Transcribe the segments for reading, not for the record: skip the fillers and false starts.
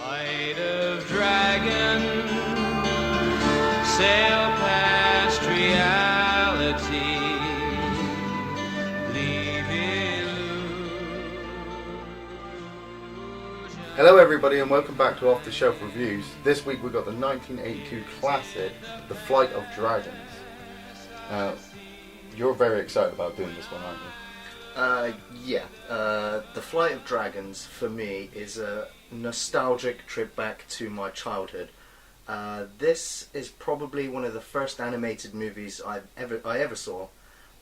Flight of dragons sail past reality, leave illusion. Hello everybody and welcome back to Off the Shelf Reviews. This week we've got the 1982 classic, The Flight of Dragons. You're very excited about doing this one, aren't you? The Flight of Dragons for me is a nostalgic trip back to my childhood. This is probably one of the first animated movies I ever saw,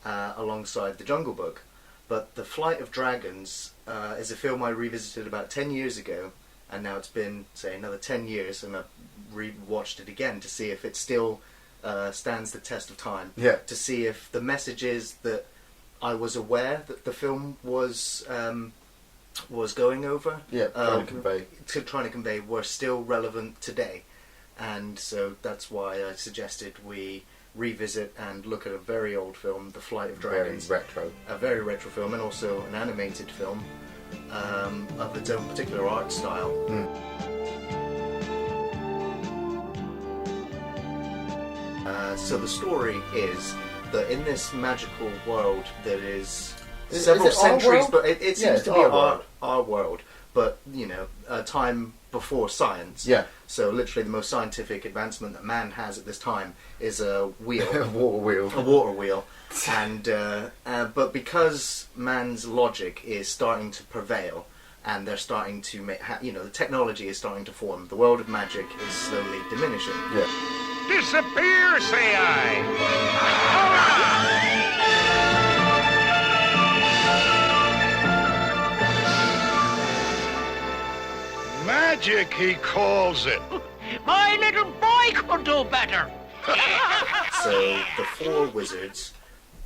alongside The Jungle Book. But The Flight of Dragons is a film I revisited about 10 years ago, and now it's been, say, another 10 years, and I've re-watched it again to see if it still stands the test of time. Yeah. To see if the messages that I was aware that the film was going over, trying to convey, were still relevant today, and so that's why I suggested we revisit and look at a very old film, The Flight of Dragons. Very retro. A very retro film, and also an animated film of its own particular art style. So the story is that in this magical world that is several centuries, but it seems to be our world, but a time before science. Yeah. So literally the most scientific advancement that man has at this time is a wheel, A water wheel, and but because man's logic is starting to prevail, and they're starting to make, the technology is starting to form, the world of magic is slowly diminishing. Yeah. Disappear, say I! Magic, he calls it. My little boy could do better. So the four wizards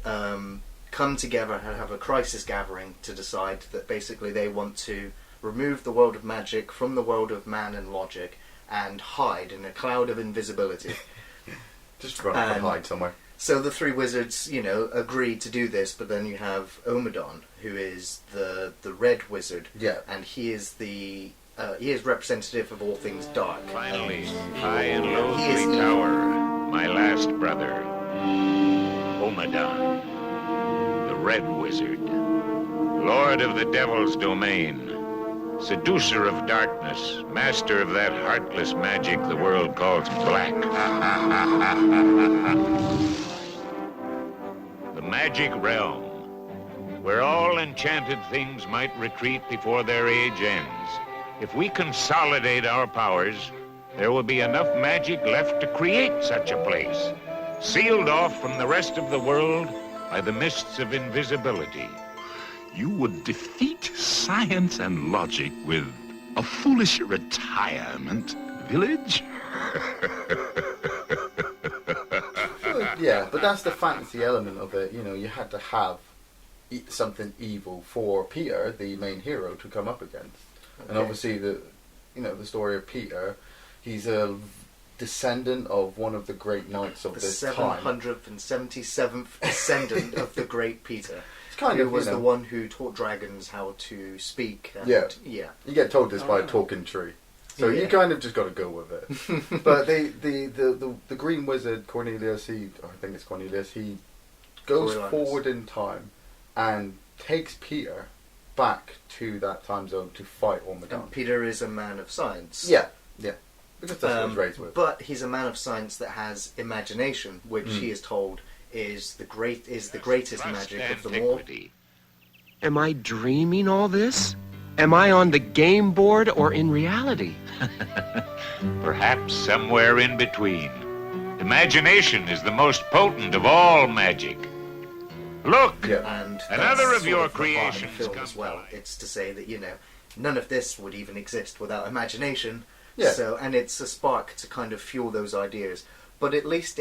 come together and have a crisis gathering to decide that basically they want to remove the world of magic from the world of man and logic and hide in a cloud of invisibility. Just run up and hide somewhere. So the three wizards, agree to do this, but then you have Omadon, who is the red wizard. Yeah. And he is representative of all things dark. Finally, high and low He is three evil. tower, my last brother, Omadon, the Red Wizard, Lord of the Devil's domain, seducer of darkness, master of that heartless magic the world calls black. The magic realm, where all enchanted things might retreat before their age ends. If we consolidate our powers, there will be enough magic left to create such a place, sealed off from the rest of the world by the mists of invisibility. You would defeat science and logic with a foolish retirement village? Yeah, but that's the fantasy element of it. You had to have something evil for Peter, the main hero, to come up against. Okay. And obviously the story of Peter, he's a descendant of one of the great knights of this time. The 777th descendant of the great Peter. Who was the one who taught dragons how to speak. And, yeah. You get told this by a talking tree, so you kind of just got to go with it. But the Green Wizard Cornelius, he goes forward in time and takes Peter back to that time zone to fight Omadon. And Peter is a man of science. Yeah, because that's what he was raised with. But he's a man of science that has imagination, which he is told is the greatest magic of them all. Am I dreaming all this? Am I on the game board or in reality? Perhaps somewhere in between. Imagination is the most potent of all magic. Look, And another of your the heart of the creations film comes as well. alive. It's to say that none of this would even exist without imagination. Yeah. So, and it's a spark to kind of fuel those ideas. But at least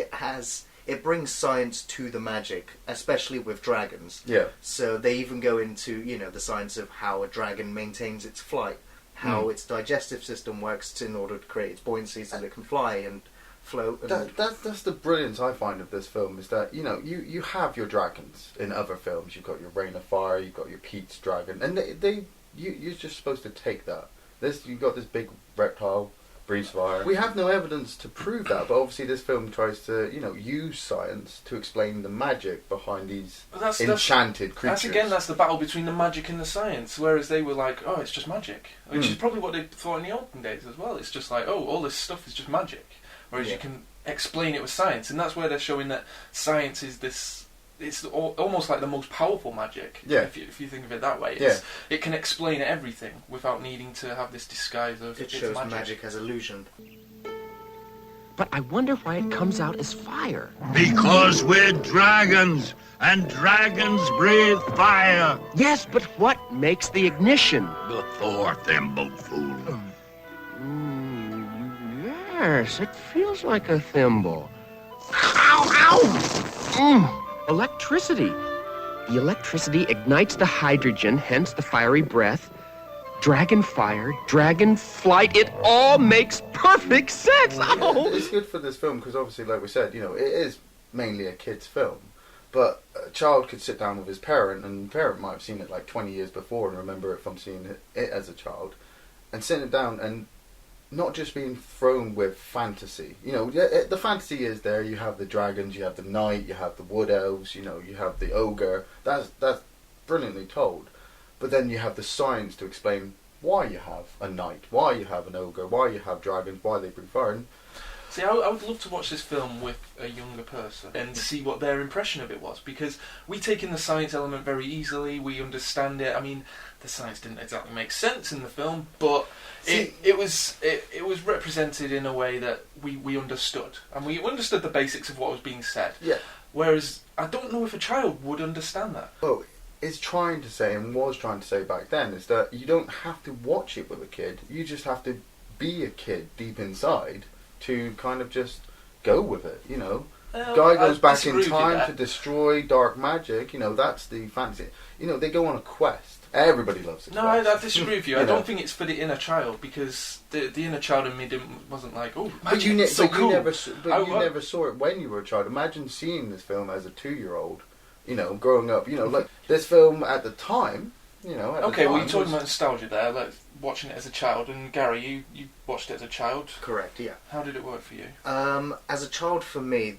it brings science to the magic, especially with dragons. Yeah. So they even go into, the science of how a dragon maintains its flight, how its digestive system works in order to create its buoyancy so that it can fly and float. And That's the brilliance I find of this film, is that, you have your dragons in other films. You've got your Rain of Fire, you've got your Pete's dragon, and you're just supposed to take that. You've got this big reptile, breathes fire. We have no evidence to prove that, but obviously this film tries to, use science to explain the magic behind these enchanted creatures. That's the battle between the magic and the science, whereas they were like, oh, it's just magic. Which is probably what they thought in the olden days as well. It's just like, oh, all this stuff is just magic. Whereas you can explain it with science, and that's where they're showing that science is this... It's almost like the most powerful magic, if you think of it that way. It can explain everything without needing to have this disguise of it shows magic as illusion. But I wonder why it comes out as fire. Because we're dragons, and dragons breathe fire. Yes, but what makes the ignition? The Thor thimble, fool. Yes, it feels like a thimble. Ow, ow! Electricity. The electricity ignites the hydrogen, hence the fiery breath. Dragon fire, dragon flight, it all makes perfect sense! Oh. It's good for this film because obviously, like we said, it is mainly a kid's film. But a child could sit down with his parent, and the parent might have seen it like 20 years before and remember it from seeing it as a child. And sitting down and not just being thrown with fantasy. The fantasy is there. You have the dragons, you have the knight, you have the wood elves, you have the ogre. That's brilliantly told. But then you have the science to explain why you have a knight, why you have an ogre, why you have dragons, why they breathe fire. See, I would love to watch this film with a younger person and see what their impression of it was, because we take in the science element very easily, we understand it. I mean, the science didn't exactly make sense in the film, but it was represented in a way that we understood, and we understood the basics of what was being said. Yeah. Whereas I don't know if a child would understand that. Well, it's trying to say, and was trying to say back then, is that you don't have to watch it with a kid. You just have to be a kid deep inside to kind of just go with it, Guy goes back in time to destroy dark magic, that's the fantasy. They go on a quest. Everybody loves it. No, I disagree with you. I don't think it's for the inner child, because the inner child in me wasn't like, oh, magic, cool. You never saw it when you were a child. Imagine seeing this film as a 2-year-old, growing up. Like this film at the time, Okay, well, you're talking about nostalgia there, like watching it as a child. And Gary, you watched it as a child. Correct. Yeah. How did it work for you? As a child, for me,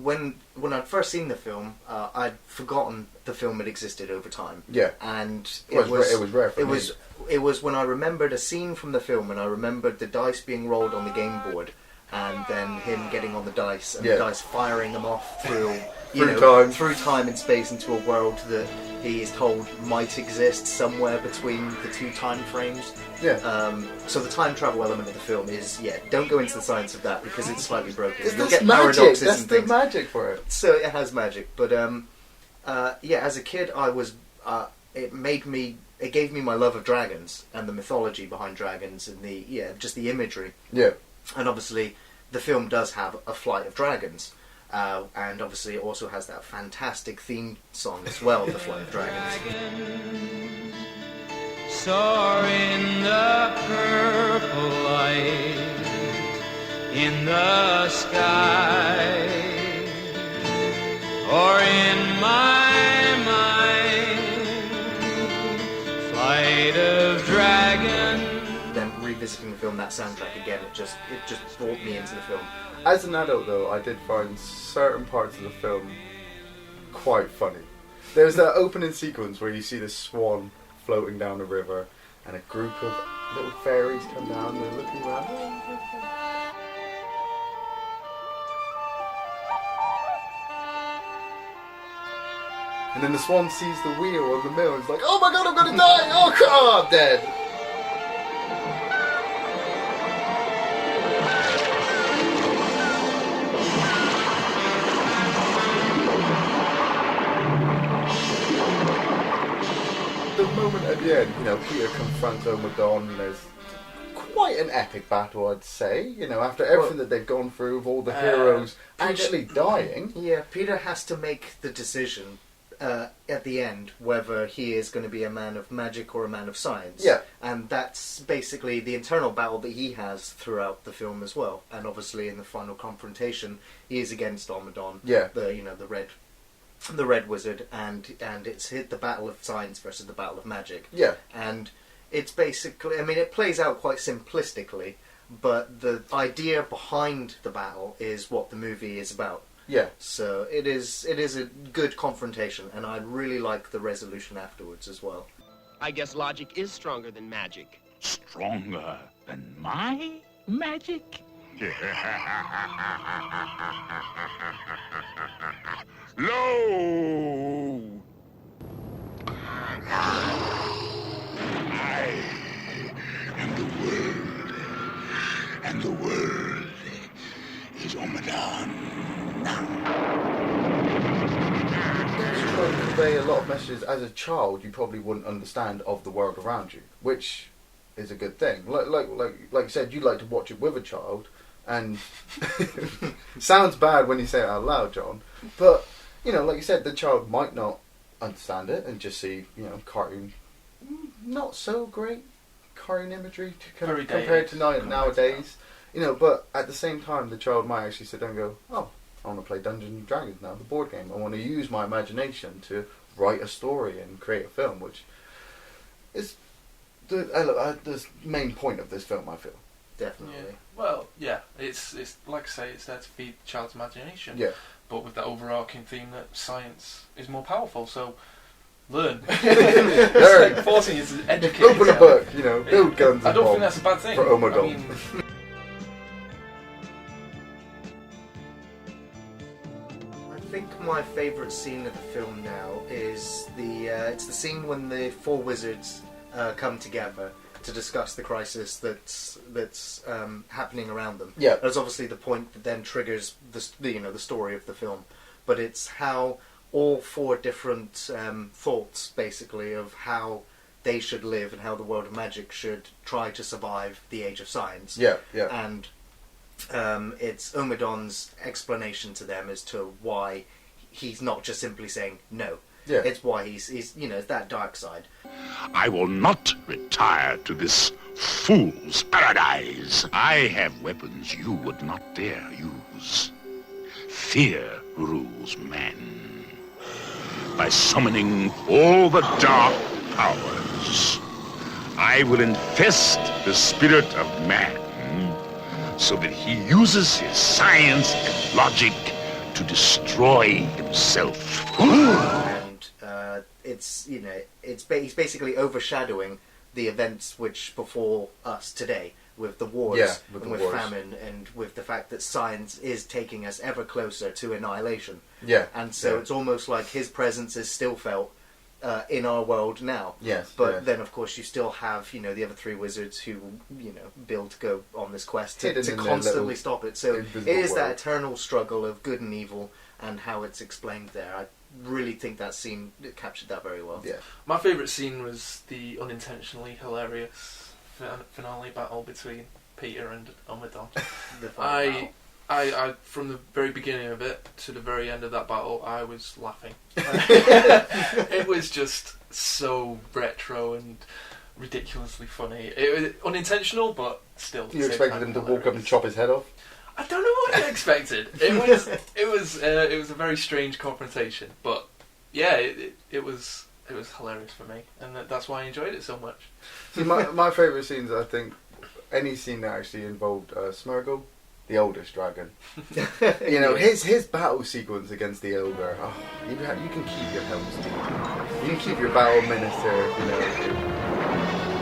when I'd first seen the film, I'd forgotten the film had existed over time. Yeah. And it was rare for me. It was when I remembered a scene from the film, and I remembered the dice being rolled on the game board, and then him getting on the dice, and the dice firing them off through time and space into a world that he is told might exist somewhere between the two time frames. Yeah. So the time travel element of the film is, don't go into the science of that because it's slightly broken. You'll get paradoxes and things. That's the magic for it. So it has magic, but as a kid, it gave me my love of dragons and the mythology behind dragons and just the imagery. Yeah. And obviously, the film does have a flight of dragons. And obviously it also has that fantastic theme song as well, The Flight of Dragons. Soar in the purple light in the sky, or in my mind, flight of dragons. Then revisiting the film, that soundtrack again, it just brought me into the film. As an adult, though, I did find certain parts of the film quite funny. There's that opening sequence where you see this swan floating down the river, and a group of little fairies come down and they're looking around. And then the swan sees the wheel on the mill and is like, oh my god, I'm gonna die! Oh god, I'm dead! At the end, Peter confronts Omadon, and there's quite an epic battle, I'd say. After everything that they've gone through, with all the heroes actually dying. Yeah, Peter has to make the decision at the end whether he is going to be a man of magic or a man of science. Yeah. And that's basically the internal battle that he has throughout the film as well. And obviously in the final confrontation, he is against Omadon. Yeah. The Red Wizard, and it's hit the battle of science versus the battle of magic. Yeah. And it's basically, I mean, it plays out quite simplistically, but the idea behind the battle is what the movie is about. Yeah. So it is a good confrontation, and I really like the resolution afterwards as well. I guess logic is stronger than magic. Stronger than my magic? Lo! I am the world, and the world is Omadon. It's trying to convey a lot of messages as a child you probably wouldn't understand of the world around you, which is a good thing. Like you said, you like to watch it with a child, and sounds bad when you say it out loud, John, but you know, like you said, the child might not understand it and just see, you know, cartoon, not so great cartoon imagery compared to nowadays, you know, but at the same time the child might actually sit down and go, oh, I want to play Dungeons and Dragons now, the board game. I want to use my imagination to write a story and create a film, which is the main point of this film, I feel. Definitely. Yeah. Well, yeah, it's like I say, it's there to feed the child's imagination. Yeah. But with that overarching theme that science is more powerful, so learn. Learn. It's like forcing you to educate Open a yourself. book, you know, build guns. I don't think and that's a bad thing. for Omadon. I mean, I think my favourite scene of the film now is it's the scene when the four wizards come together to discuss the crisis that's happening around them. Yeah. That's obviously the point that then triggers the story of the film, but it's how all four different thoughts basically of how they should live and how the world of magic should try to survive the age of science. Yeah, yeah. And it's Omadon's explanation to them as to why he's not just simply saying no. Yeah. It's why he's you know, it's that dark side. I will not retire to this fool's paradise. I have weapons you would not dare use. Fear rules men. By summoning all the dark powers, I will infest the spirit of man so that he uses his science and logic to destroy himself. And it's, you know, he's basically overshadowing the events which befall us today, with the wars, with and the with wars. famine, and with the fact that science is taking us ever closer to annihilation. Yeah. And so yeah. it's almost like his presence is still felt in our world now. Yes. But yes. then, of course, you still have, you know, the other three wizards who, you know, build to go on this quest Hidden to in their constantly little stop it. So it invisible is that world. eternal struggle of good and evil, and how it's explained there. I really think that scene captured that very well. Yeah. my favourite scene was the unintentionally hilarious finale battle between Peter and Omadon. The final battle. I from the very beginning of it to the very end of that battle, I was laughing. It was just so retro and ridiculously funny. It was unintentional, but still. You expected him to walk up and chop his head off? I don't know what I expected. It was a very strange confrontation, but yeah, it was hilarious for me, and that's why I enjoyed it so much. See, my favourite scenes, I think, any scene that actually involved Smeargle, the oldest dragon. You know, his battle sequence against the Elder. Oh, you can keep your helms deep. You can keep your battle minister, you know,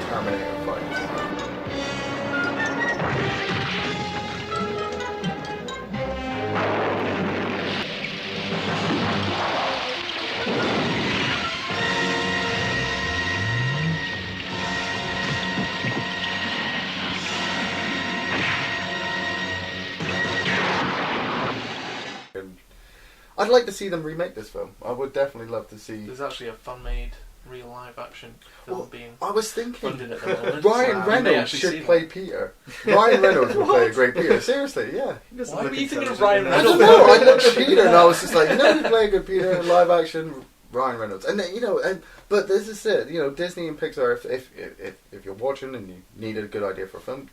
Terminator fights. I'd like to see them remake this film. I would definitely love to see. There's actually a fan-made real live action film being I was thinking funded at the moment. Ryan so you may Reynolds actually see should play that. Peter. Ryan Reynolds would play a great Peter. Seriously, yeah. He doesn't Why look were you thinking of intelligent. Ryan I don't Reynolds? know. I looked at Peter and I was just like, you know, who play a good Peter in live action? Ryan Reynolds. And then, you know, but this is it. You know, Disney and Pixar. If you're watching and you needed a good idea for a film,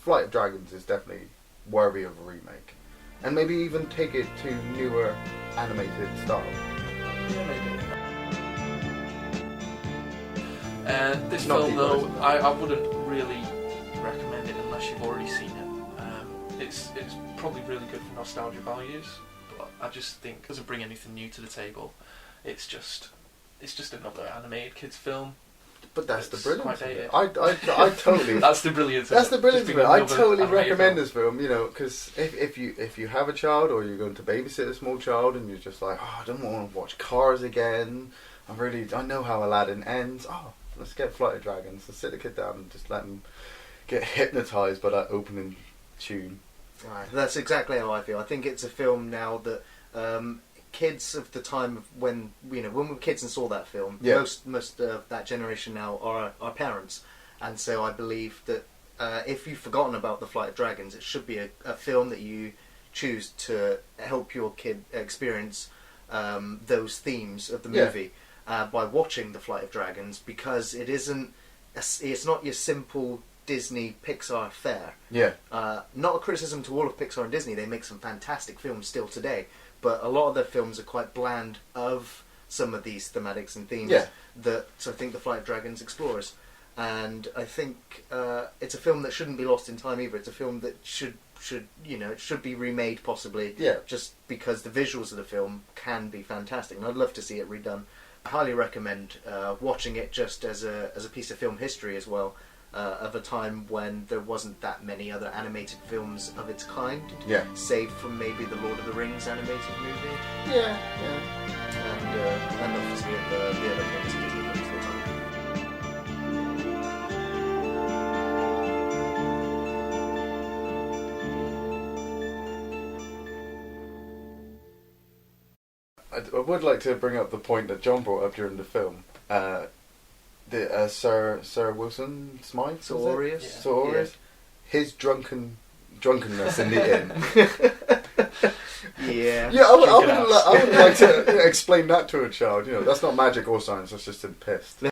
Flight of Dragons is definitely worthy of a remake, and maybe even take it to newer animated style. Yeah, maybe. This Not film, people, though, isn't it? I wouldn't really recommend it unless you've already seen it. It's probably really good for nostalgia values, but I just think it doesn't bring anything new to the table. It's just another animated kids film. But that's the brilliance of it. quite I totally. That's the brilliance. That's the brilliance of it. I totally recommend film. this film. You know, because if you have a child or you're going to babysit a small child and you're just like, oh, I don't want to watch Cars again. I know how Aladdin ends. Oh, let's get Flight of Dragons. Let's sit the kid down and just let him get hypnotised by that opening tune. Right. That's exactly how I feel. I think it's a film now that kids of the time of when we were kids and saw that film, Yeah. most of that generation now are our parents, and so I believe that if you've forgotten about the Flight of Dragons, it should be a film that you choose to help your kid experience those themes of the Yeah. movie by watching the Flight of Dragons, because it's not your simple Disney Pixar fare. Yeah. Not a criticism to all of Pixar and Disney, they make some fantastic films still today, but a lot of their films are quite bland of some of these thematics and themes that I think the Flight of Dragons explores. And I think it's a film that shouldn't be lost in time either. It's a film that should it should be remade possibly, just because the visuals of the film can be fantastic, and I'd love to see it redone. I highly recommend watching it just as a piece of film history as well. Of a time when there wasn't that many other animated films of its kind, save from maybe the Lord of the Rings animated movie. Yeah. And obviously the other famous Disney films of the time. I would like to bring up the point that John brought up during the film. Sir Wilson Smythe, Sir Aureus? Sir Aureus, his drunkenness in the inn. Yeah. Yeah, I would like to explain that to a child. That's not magic or science. That's just him pissed.